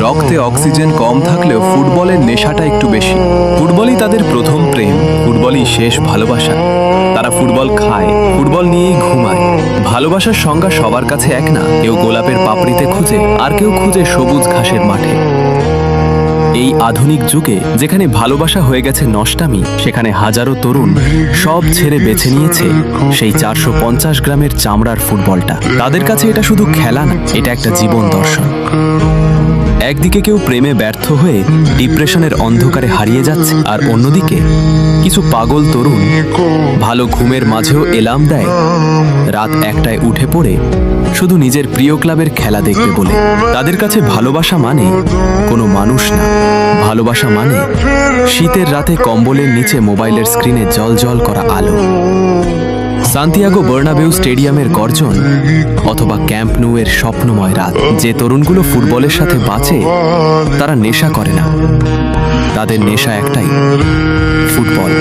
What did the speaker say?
রক্তে অক্সিজেন কম থাকলেও ফুটবলের নেশাটা একটু বেশি। ফুটবলই তাদের প্রথম প্রেম, ফুটবলই শেষ ভালোবাসা। তারা ফুটবল খায়, ফুটবল নিয়েই ঘুমায়। ভালোবাসার সংজ্ঞা সবার কাছে এক না, কেউ গোলাপের পাপড়িতে খুঁজে, আর কেউ খুঁজে সবুজ ঘাসের মাঠে। এই আধুনিক যুগে যেখানে ভালোবাসা হয়ে গেছে নষ্টামি, সেখানে হাজারো তরুণ সব ছেড়ে বেছে নিয়েছে সেই 450 গ্রামের চামড়ার ফুটবলটা। তাদের কাছে এটা শুধু খেলা না, এটা একটা জীবন দর্শন। একদিকে কেউ প্রেমে ব্যর্থ হয়ে ডিপ্রেশনের অন্ধকারে হারিয়ে যাচ্ছে, আর অন্যদিকে কিছু পাগল তরুণ ভালো ঘুমের মাঝেও এলার্ম দেয় রাত 1টায় উঠে পড়ে শুধু নিজের প্রিয় ক্লাবের খেলা দেখবে বলে। তাদের কাছে ভালোবাসা মানে কোনো মানুষ না, ভালোবাসা মানে শীতের রাতে কম্বলের নিচে মোবাইলের স্ক্রিনে জ্বলজ্বল করা আলো, সান্তিয়াগো বার্নাবেউ স্টেডিয়ামের গর্জন, অথবা ক্যাম্প নু এর স্বপ্নময় রাত। যে তরুণগুলো ফুটবলের সাথে বাঁচে তারা নেশা করে না, তাদের নেশা একটাই, ফুটবল।